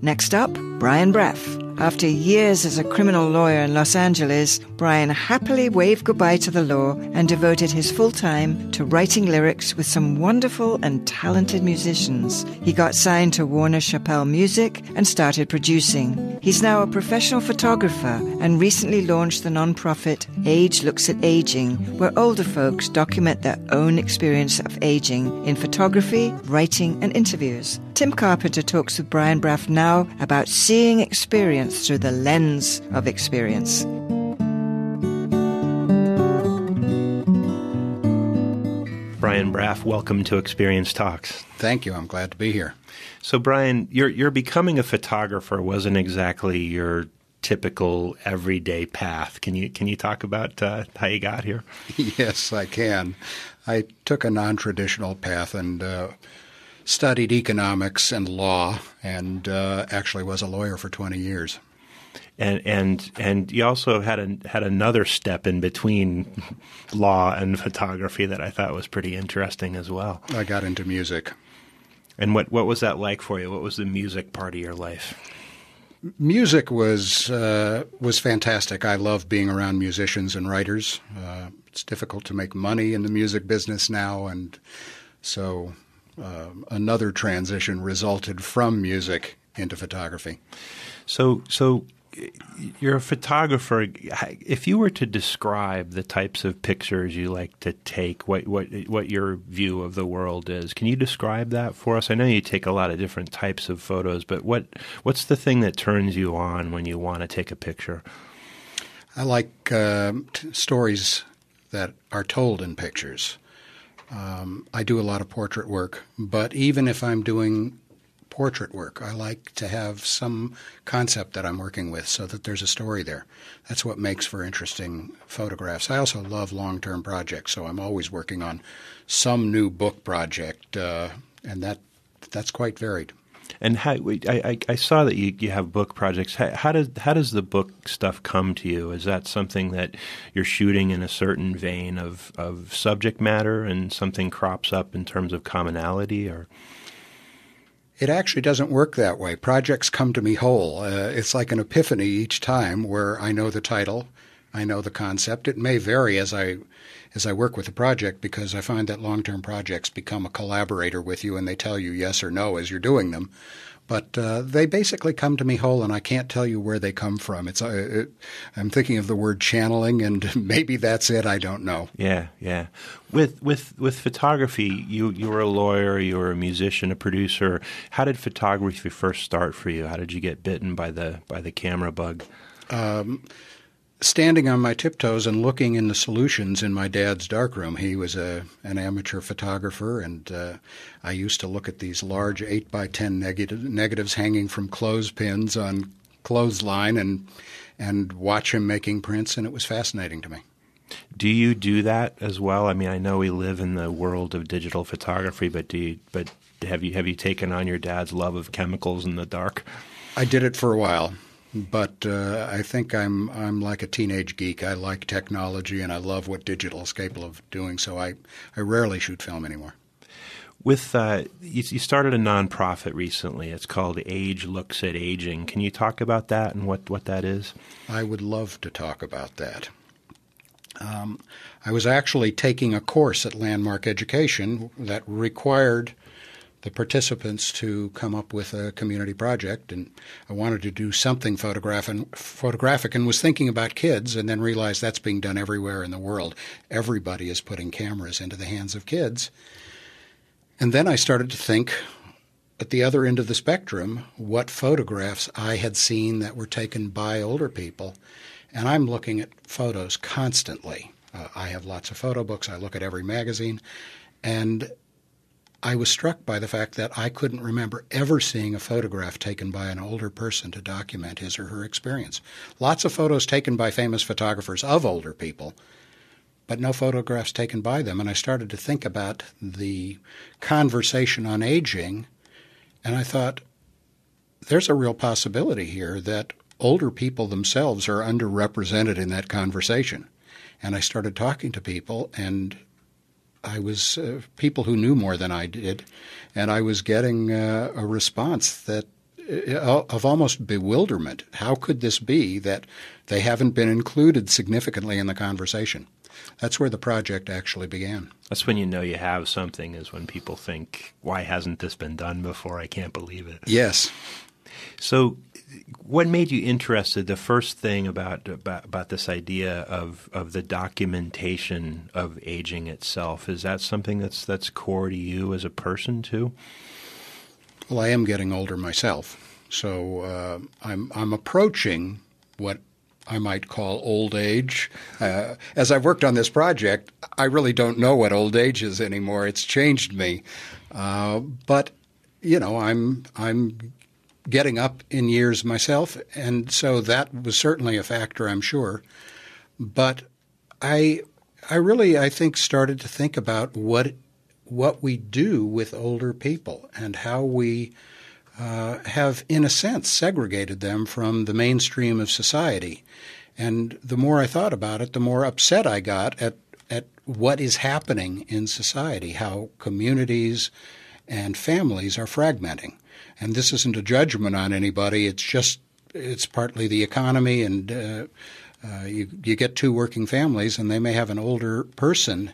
Next up, Brian Braff. After years as a criminal lawyer in Los Angeles, Brian happily waved goodbye to the law and devoted his full time to writing lyrics with some wonderful and talented musicians. He got signed to Warner Chappell Music and started producing. He's now a professional photographer and recently launched the nonprofit Age Looks at Aging, where older folks document their own experience of aging in photography, writing, and interviews. Tim Carpenter talks with Brian Braff now about seeing experience through the lens of experience. Brian Braff, welcome to Experience Talks. Thank you. I'm glad to be here. So, Brian, your becoming a photographer wasn't exactly your typical everyday path. Can you talk about how you got here? Yes, I can. I took a non-traditional path and studied economics and law, and actually was a lawyer for 20 years. And you also had another step in between law and photography that I thought was pretty interesting as well. I got into music. And what was that like for you? What was the music part of your life? Music was fantastic. I love being around musicians and writers. It's difficult to make money in the music business now, and so another transition resulted from music into photography. So you're a photographer. If you were to describe the types of pictures you like to take, what your view of the world is, can you describe that for us? I know you take a lot of different types of photos, but what's the thing that turns you on when you want to take a picture? I like stories that are told in pictures. I do a lot of portrait work, but even if I'm doing portrait work, I like to have some concept that I'm working with so that there's a story there. That's what makes for interesting photographs. I also love long-term projects, so I'm always working on some new book project, and that's quite varied. And I saw that you have book projects. How does the book stuff come to you? Is that something that you're shooting in a certain vein of subject matter and something crops up in terms of commonality, or? It actually doesn't work that way. Projects come to me whole. It's like an epiphany each time where I know the title, I know the concept. It may vary as I work with the project, because I find that long-term projects become a collaborator with you and they tell you yes or no as you're doing them. But they basically come to me whole, and I can't tell you where they come from. I'm thinking of the word channeling, and maybe that's it. I don't know. Yeah. With photography, you were a lawyer, you were a musician, a producer. How did photography first start for you? How did you get bitten by the camera bug? Standing on my tiptoes and looking in the solutions in my dad's darkroom. He was an amateur photographer, and I used to look at these large 8x10 negatives hanging from clothespins on clothesline and watch him making prints, and it was fascinating to me. Do you do that as well? I mean, I know we live in the world of digital photography, but have you taken on your dad's love of chemicals in the dark? I did it for a while. But I think I'm like a teenage geek. I like technology, and I love what digital is capable of doing, so I rarely shoot film anymore. With you started a nonprofit recently. It's called Age Looks at Aging. Can you talk about that and what that is? I would love to talk about that. I was actually taking a course at Landmark Education that required the participants to come up with a community project, and I wanted to do something photographic and was thinking about kids, and then realized that's being done everywhere in the world. Everybody is putting cameras into the hands of kids. And then I started to think at the other end of the spectrum what photographs I had seen that were taken by older people, and I'm looking at photos constantly. I have lots of photo books. I look at every magazine, and I was struck by the fact that I couldn't remember ever seeing a photograph taken by an older person to document his or her experience. Lots of photos taken by famous photographers of older people, but no photographs taken by them. And I started to think about the conversation on aging, and I thought, there's a real possibility here that older people themselves are underrepresented in that conversation. And I started talking to people, and I was people who knew more than I did, and I was getting a response that of almost bewilderment. How could this be that they haven't been included significantly in the conversation? That's where the project actually began. That's when you know you have something, is when people think, why hasn't this been done before? I can't believe it. Yes. So what made you interested? The first thing about this idea of the documentation of aging itself, is that something that's core to you as a person too? Well, I am getting older myself, so I'm approaching what I might call old age. As I've worked on this project, I really don't know what old age is anymore. It's changed me, but I'm getting up in years myself, and so that was certainly a factor, I'm sure. But I think started to think about what we do with older people and how we have, in a sense, segregated them from the mainstream of society. And the more I thought about it, the more upset I got at what is happening in society, how communities and families are fragmenting. And this isn't a judgment on anybody. It's partly the economy, and you get two working families, and they may have an older person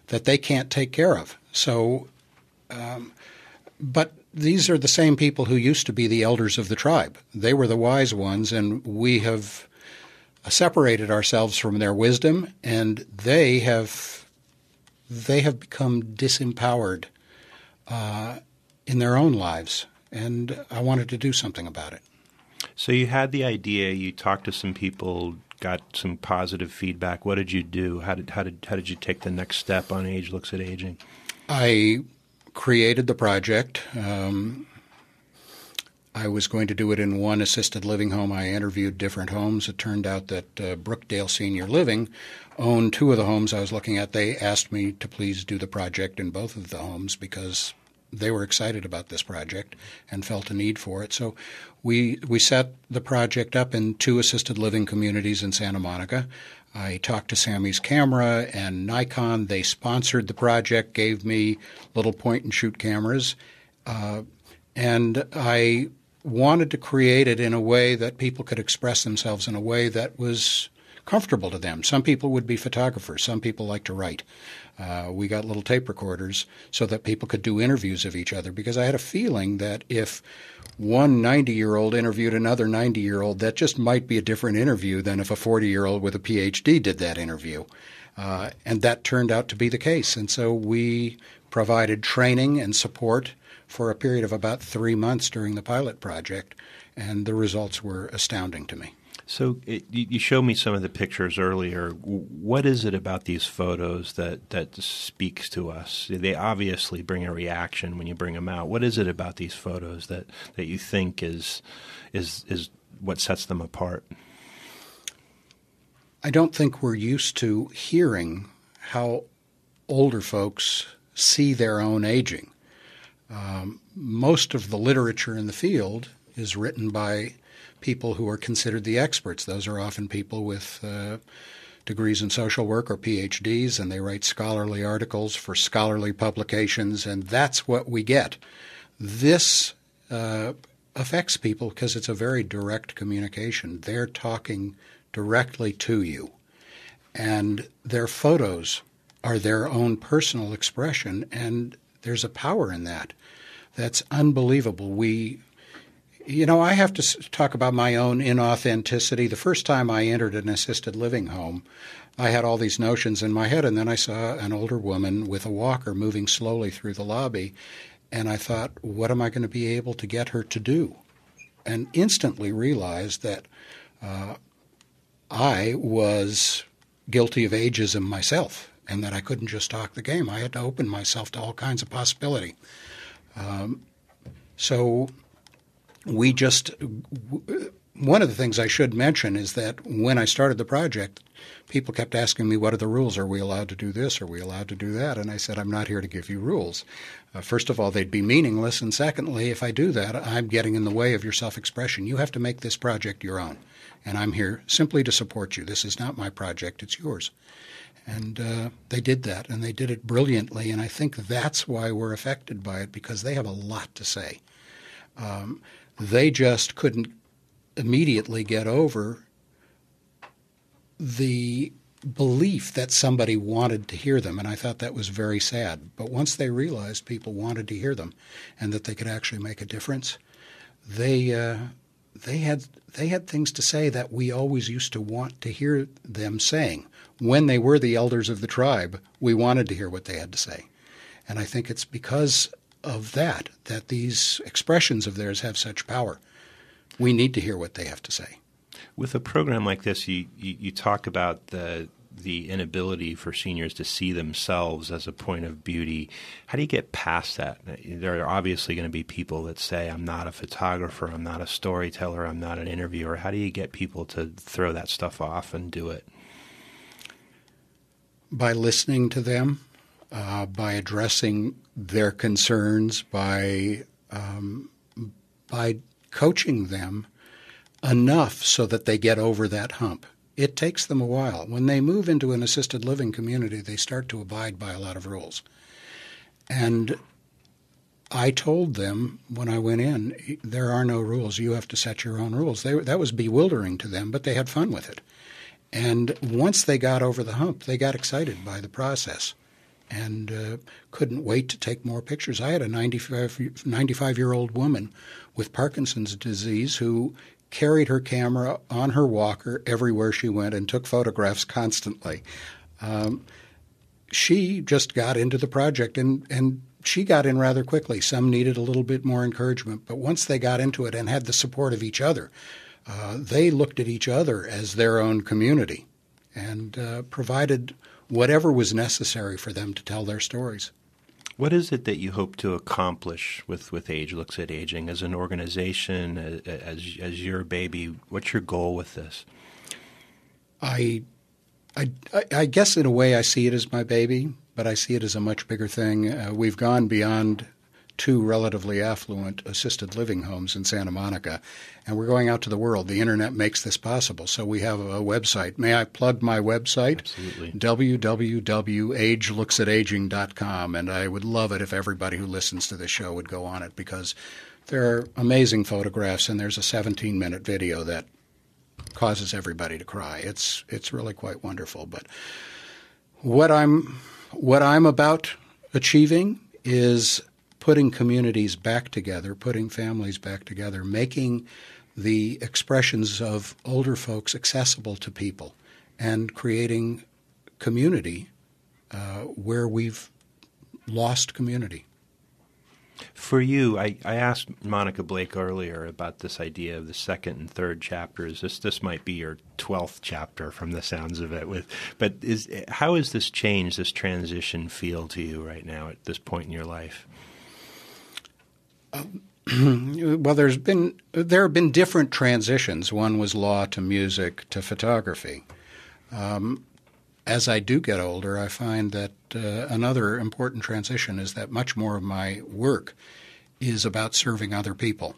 that they can't take care of. So, but these are the same people who used to be the elders of the tribe. They were the wise ones, and we have separated ourselves from their wisdom, and they have become disempowered in their own lives. And I wanted to do something about it. So you had the idea. You talked to some people, got some positive feedback. What did you do? How did you take the next step on Age Looks at Aging? I created the project. I was going to do it in one assisted living home. I interviewed different homes. It turned out that Brookdale Senior Living owned two of the homes I was looking at. They asked me to please do the project in both of the homes because they were excited about this project and felt a need for it. So we set the project up in two assisted living communities in Santa Monica. I talked to Sammy's Camera and Nikon. They sponsored the project, gave me little point-and-shoot cameras, and I wanted to create it in a way that people could express themselves in a way that was comfortable to them. Some people would be photographers. Some people like to write. We got little tape recorders so that people could do interviews of each other, because I had a feeling that if one 90-year-old interviewed another 90-year-old, that just might be a different interview than if a 40-year-old with a PhD did that interview. And that turned out to be the case. And so we provided training and support for a period of about 3 months during the pilot project, and the results were astounding to me. So you showed me some of the pictures earlier. What is it about these photos that speaks to us? They obviously bring a reaction when you bring them out. What is it about these photos that you think is what sets them apart? I don't think we're used to hearing how older folks see their own aging. Most of the literature in the field is written by people who are considered the experts. Those are often people with degrees in social work or PhDs, and they write scholarly articles for scholarly publications, and that's what we get. This affects people because it's a very direct communication. They're talking directly to you, and their photos are their own personal expression, and there's a power in that. That's unbelievable. I have to talk about my own inauthenticity. The first time I entered an assisted living home, I had all these notions in my head, and then I saw an older woman with a walker moving slowly through the lobby, and I thought, what am I going to be able to get her to do? And instantly realized that I was guilty of ageism myself, and that I couldn't just talk the game. I had to open myself to all kinds of possibility. So we just – one of the things I should mention is that when I started the project, people kept asking me, what are the rules? Are we allowed to do this? Are we allowed to do that? And I said, I'm not here to give you rules. First of all, they'd be meaningless. And secondly, if I do that, I'm getting in the way of your self-expression. You have to make this project your own. And I'm here simply to support you. This is not my project. It's yours. And they did that, and they did it brilliantly. And I think that's why we're affected by it, because they have a lot to say. They just couldn't immediately get over the belief that somebody wanted to hear them, and I thought that was very sad. But once they realized people wanted to hear them and that they could actually make a difference, they had things to say that we always used to want to hear them saying. When they were the elders of the tribe, we wanted to hear what they had to say. And I think it's because of that these expressions of theirs have such power. We need to hear what they have to say. With a program like this, you talk about the inability for seniors to see themselves as a point of beauty. How do you get past that? There are obviously going to be people that say, I'm not a photographer, I'm not a storyteller, I'm not an interviewer. How do you get people to throw that stuff off and do it? By listening to them, by addressing their concerns, by coaching them enough so that they get over that hump. It takes them a while. When they move into an assisted living community, they start to abide by a lot of rules. And I told them when I went in, there are no rules. You have to set your own rules. That was bewildering to them, but they had fun with it. And once they got over the hump, they got excited by the process and couldn't wait to take more pictures. I had a 95-year-old woman with Parkinson's disease who carried her camera on her walker everywhere she went and took photographs constantly. She just got into the project, and she got in rather quickly. Some needed a little bit more encouragement, but once they got into it and had the support of each other, they looked at each other as their own community and provided whatever was necessary for them to tell their stories. What is it that you hope to accomplish with Age Looks at Aging as an organization, as your baby? What's your goal with this? I guess in a way I see it as my baby, but I see it as a much bigger thing. We've gone beyond 2 relatively affluent assisted living homes in Santa Monica, and we're going out to the world. The Internet makes this possible, so we have a website. May I plug my website? Absolutely. www.agelooksataging.com, and I would love it if everybody who listens to this show would go on it, because there are amazing photographs, and there's a 17-minute video that causes everybody to cry. It's really quite wonderful. But what I'm about achieving is putting communities back together, putting families back together, making the expressions of older folks accessible to people, and creating community where we've lost community. For you, I asked Monica Blake earlier about this idea of the second and third chapters. This might be your 12th chapter from the sounds of it. But how has this changed, this transition feel to you right now at this point in your life? Well, there have been different transitions. One was law to music to photography. As I do get older, I find that another important transition is that much more of my work is about serving other people.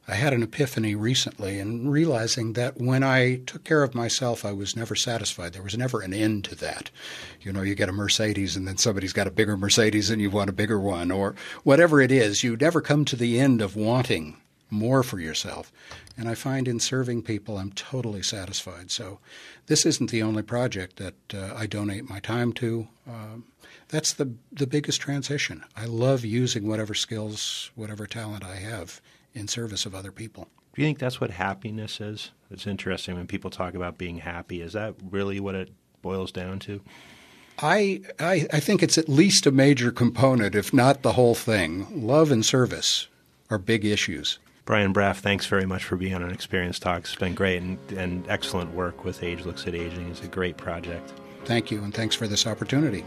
I had an epiphany recently in realizing that when I took care of myself, I was never satisfied. There was never an end to that. You know, you get a Mercedes and then somebody's got a bigger Mercedes and you want a bigger one, or whatever it is. You never come to the end of wanting more for yourself. And I find in serving people, I'm totally satisfied. So this isn't the only project that I donate my time to. That's the biggest transition. I love using whatever skills, whatever talent I have in service of other people. Do you think that's what happiness is? It's interesting when people talk about being happy. Is that really what it boils down to? I think it's at least a major component, if not the whole thing. Love and service are big issues. Brian Braff, thanks very much for being on Experience Talks. It's been great and excellent work with Age Looks at Aging. It's a great project. Thank you, and thanks for this opportunity.